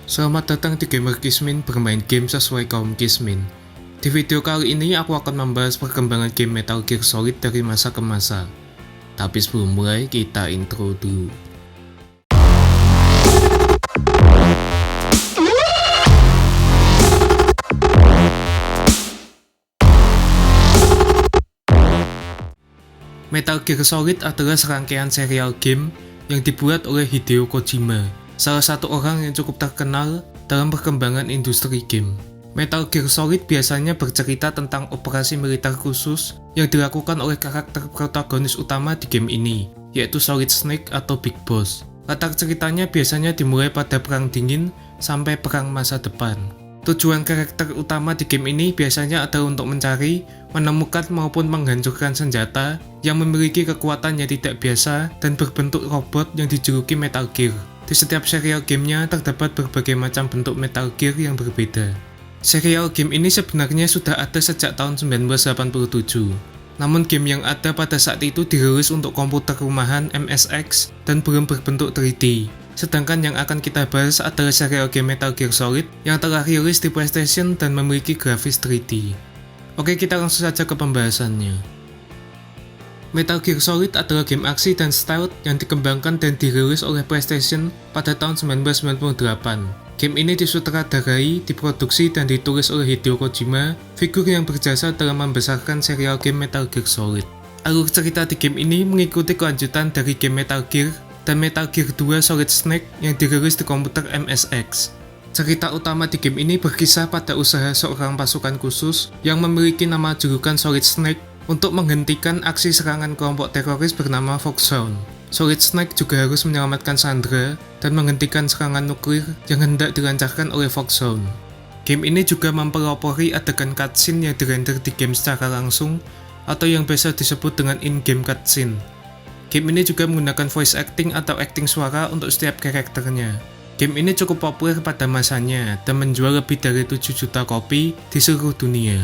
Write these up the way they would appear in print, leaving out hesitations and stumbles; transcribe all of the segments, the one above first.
Selamat datang di Gamer Kismin bermain game sesuai kaum Kismin. Di video kali ini aku akan membahas perkembangan game Metal Gear Solid dari masa ke masa. Tapi sebelum mulai, kita intro dulu. Metal Gear Solid adalah serangkaian serial game yang dibuat oleh Hideo Kojima, salah satu orang yang cukup terkenal dalam perkembangan industri game. Metal Gear Solid biasanya bercerita tentang operasi militer khusus yang dilakukan oleh karakter protagonis utama di game ini, yaitu Solid Snake atau Big Boss. Latar ceritanya biasanya dimulai pada Perang Dingin sampai Perang Masa Depan. Tujuan karakter utama di game ini biasanya adalah untuk mencari, menemukan maupun menghancurkan senjata yang memiliki kekuatan yang tidak biasa dan berbentuk robot yang dijuluki Metal Gear. Di setiap serial gamenya terdapat berbagai macam bentuk Metal Gear yang berbeda. Serial game ini sebenarnya sudah ada sejak tahun 1987. Namun game yang ada pada saat itu dirilis untuk komputer rumahan MSX dan belum berbentuk 3D. Sedangkan yang akan kita bahas adalah serial game Metal Gear Solid yang telah rilis di PlayStation dan memiliki grafis 3D. Oke, kita langsung saja ke pembahasannya. Metal Gear Solid adalah game aksi dan stealth yang dikembangkan dan dirilis oleh PlayStation pada tahun 1998. Game ini disutradarai, diproduksi, dan ditulis oleh Hideo Kojima, figur yang berjasa dalam membesarkan serial game Metal Gear Solid. Alur cerita di game ini mengikuti kelanjutan dari game Metal Gear dan Metal Gear 2 Solid Snake yang dirilis di komputer MSX. Cerita utama di game ini berkisah pada usaha seorang pasukan khusus yang memiliki nama julukan Solid Snake untuk menghentikan aksi serangan kelompok teroris bernama Foxhound. Solid Snake juga harus menyelamatkan Sandra dan menghentikan serangan nuklir yang hendak dilancarkan oleh Foxhound. Game ini juga mempelopori adegan cutscene yang dirender di game secara langsung atau yang biasa disebut dengan in-game cutscene. Game ini juga menggunakan voice acting atau acting suara untuk setiap karakternya. Game ini cukup populer pada masanya dan menjual lebih dari 7 juta kopi di seluruh dunia.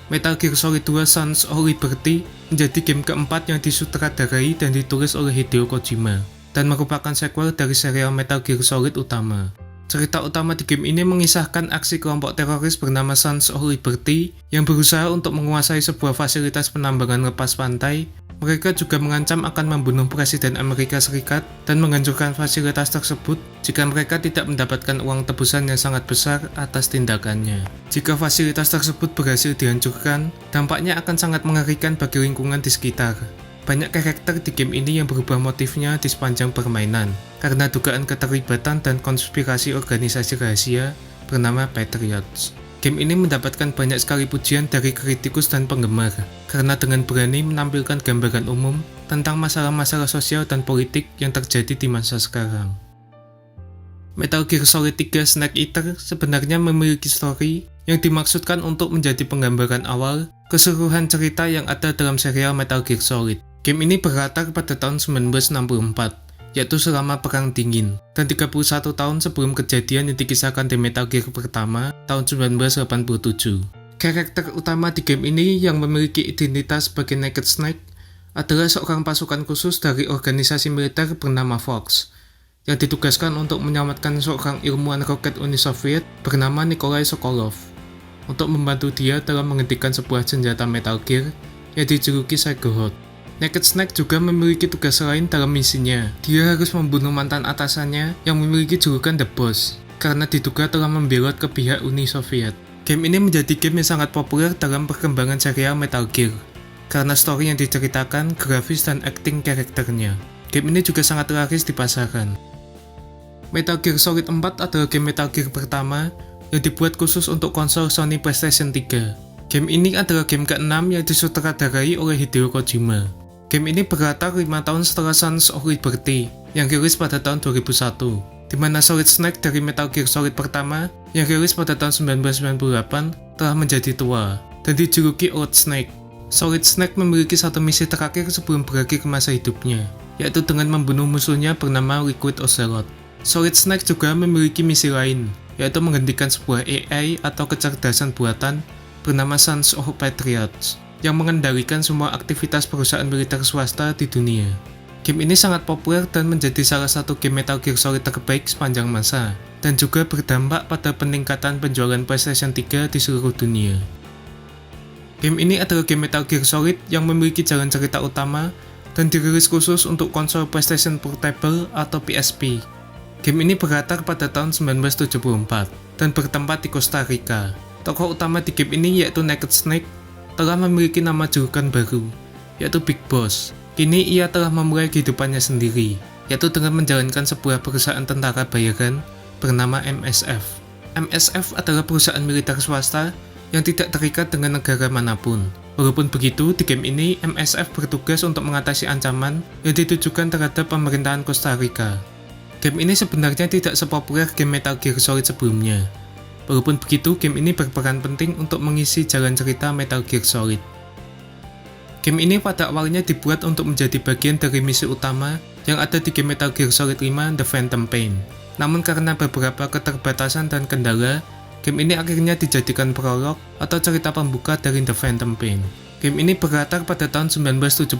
Metal Gear Solid 2 Sons of Liberty menjadi game keempat yang disutradarai dan ditulis oleh Hideo Kojima dan merupakan sequel dari serial Metal Gear Solid utama. Cerita utama di game ini mengisahkan aksi kelompok teroris bernama Sons of Liberty yang berusaha untuk menguasai sebuah fasilitas penambangan lepas pantai. Mereka juga mengancam akan membunuh Presiden Amerika Serikat dan menghancurkan fasilitas tersebut jika mereka tidak mendapatkan uang tebusan yang sangat besar atas tindakannya. Jika fasilitas tersebut berhasil dihancurkan, dampaknya akan sangat mengerikan bagi lingkungan di sekitar. Banyak karakter di game ini yang berubah motifnya di sepanjang permainan karena dugaan keterlibatan dan konspirasi organisasi rahasia bernama Patriots. Game ini mendapatkan banyak sekali pujian dari kritikus dan penggemar karena dengan berani menampilkan gambaran umum tentang masalah-masalah sosial dan politik yang terjadi di masa sekarang. Metal Gear Solid 3 Snake Eater sebenarnya memiliki story yang dimaksudkan untuk menjadi penggambaran awal keseluruhan cerita yang ada dalam serial Metal Gear Solid. Game ini berlatar pada tahun 1964. Yaitu selama Perang Dingin, dan 31 tahun sebelum kejadian yang dikisahkan di Metal Gear pertama tahun 1987. Karakter utama di game ini yang memiliki identitas sebagai Naked Snake adalah seorang pasukan khusus dari organisasi militer bernama Fox, yang ditugaskan untuk menyelamatkan seorang ilmuwan roket Uni Soviet bernama Nikolai Sokolov, untuk membantu dia dalam menghentikan sebuah senjata Metal Gear yang dijuluki Psycho-Hot. Naked Snake juga memiliki tugas lain dalam misinya. Dia harus membunuh mantan atasannya yang memiliki julukan The Boss karena diduga telah membelot ke pihak Uni Soviet. Game ini menjadi game yang sangat populer dalam perkembangan serial Metal Gear karena story yang diceritakan, grafis, dan acting karakternya. Game ini juga sangat laris di pasaran. Metal Gear Solid 4 adalah game Metal Gear pertama yang dibuat khusus untuk konsol Sony PlayStation 3. Game ini adalah game ke-6 yang disutradarai oleh Hideo Kojima. Game ini berlatar 5 tahun setelah Sons of Liberty yang rilis pada tahun 2001, di mana Solid Snake dari Metal Gear Solid pertama yang rilis pada tahun 1998 telah menjadi tua dan dijuluki Old Snake. Solid Snake memiliki satu misi terakhir sebelum berakhir masa hidupnya, yaitu dengan membunuh musuhnya bernama Liquid Ocelot. Solid Snake juga memiliki misi lain, yaitu menghentikan sebuah AI atau kecerdasan buatan bernama Sons of Patriots yang mengendalikan semua aktivitas perusahaan militer swasta di dunia. Game ini sangat populer dan menjadi salah satu game Metal Gear Solid terbaik sepanjang masa, dan juga berdampak pada peningkatan penjualan PlayStation 3 di seluruh dunia. Game ini adalah game Metal Gear Solid yang memiliki jalan cerita utama dan dirilis khusus untuk konsol PlayStation Portable atau PSP. Game ini berlatar pada tahun 1974 dan bertempat di Costa Rica. Tokoh utama di game ini yaitu Naked Snake telah memiliki nama julukan baru, yaitu Big Boss. Kini ia telah memulai kehidupannya sendiri, yaitu dengan menjalankan sebuah perusahaan tentara bayaran bernama MSF. MSF adalah perusahaan militer swasta yang tidak terikat dengan negara manapun. Walaupun begitu, di game ini MSF bertugas untuk mengatasi ancaman yang ditujukan terhadap pemerintahan Costa Rica. Game ini sebenarnya tidak sepopuler game Metal Gear Solid sebelumnya. Walaupun begitu, game ini berperan penting untuk mengisi jalan cerita Metal Gear Solid. Game ini pada awalnya dibuat untuk menjadi bagian dari misi utama yang ada di game Metal Gear Solid 5 The Phantom Pain. Namun karena beberapa keterbatasan dan kendala, game ini akhirnya dijadikan prolog atau cerita pembuka dari The Phantom Pain. Game ini berlatar pada tahun 1975,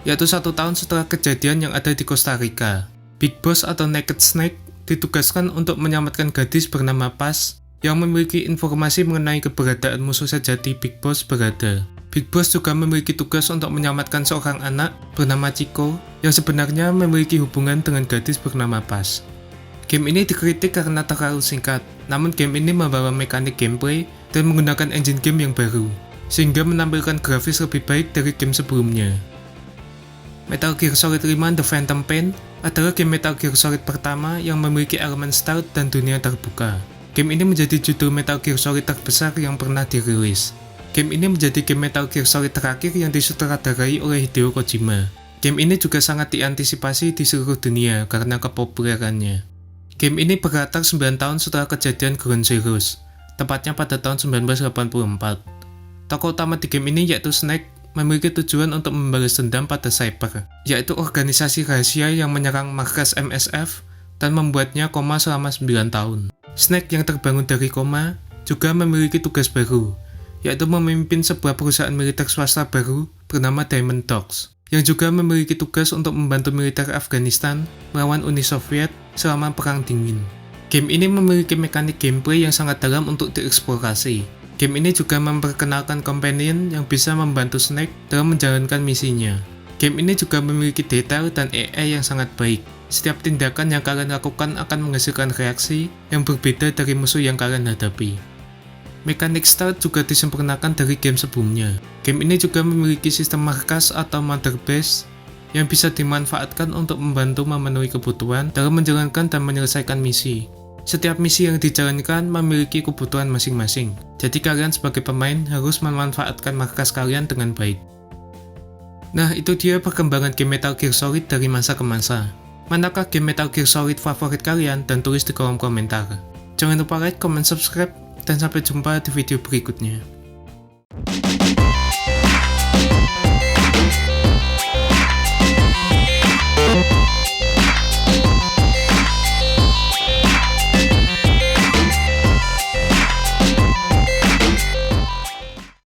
yaitu 1 tahun setelah kejadian yang ada di Costa Rica. Big Boss atau Naked Snake ditugaskan untuk menyelamatkan gadis bernama Paz yang memiliki informasi mengenai keberadaan musuh sejati Big Boss berada. Big Boss juga memiliki tugas untuk menyelamatkan seorang anak bernama Chico yang sebenarnya memiliki hubungan dengan gadis bernama Paz. Game ini dikritik karena terlalu singkat, namun game ini membawa mekanik gameplay dan menggunakan engine game yang baru, sehingga menampilkan grafis lebih baik dari game sebelumnya. Metal Gear Solid 5 The Phantom Pain adalah game Metal Gear Solid pertama yang memiliki elemen stealth dan dunia terbuka. Game ini menjadi judul Metal Gear Solid terbesar yang pernah dirilis. Game ini menjadi game Metal Gear Solid terakhir yang disutradarai oleh Hideo Kojima. Game ini juga sangat diantisipasi di seluruh dunia karena kepopulerannya. Game ini berlatar 9 tahun setelah kejadian Ground Zeroes, tepatnya pada tahun 1984. Tokoh utama di game ini yaitu Snake memiliki tujuan untuk membalas dendam pada Cyber, yaitu organisasi rahasia yang menyerang markas MSF dan membuatnya koma selama 9 tahun. Snake yang terbangun dari koma juga memiliki tugas baru, yaitu memimpin sebuah perusahaan militer swasta baru bernama Diamond Dogs, yang juga memiliki tugas untuk membantu militer Afghanistan melawan Uni Soviet selama Perang Dingin. Game ini memiliki mekanik gameplay yang sangat dalam untuk dieksplorasi. Game ini juga memperkenalkan companion yang bisa membantu Snake dalam menjalankan misinya. Game ini juga memiliki detail dan AI yang sangat baik. Setiap tindakan yang kalian lakukan akan menghasilkan reaksi yang berbeda dari musuh yang kalian hadapi. Mekanik stealth juga disempurnakan dari game sebelumnya. Game ini juga memiliki sistem markas atau mother base yang bisa dimanfaatkan untuk membantu memenuhi kebutuhan dalam menjalankan dan menyelesaikan misi. Setiap misi yang dijalankan memiliki kebutuhan masing-masing, jadi kalian sebagai pemain harus memanfaatkan markas kalian dengan baik. Nah, itu dia perkembangan game Metal Gear Solid dari masa ke masa. Manakah game Metal Gear Solid favorit kalian? Dan tulis di kolom komentar. Jangan lupa like, comment, subscribe, dan sampai jumpa di video berikutnya.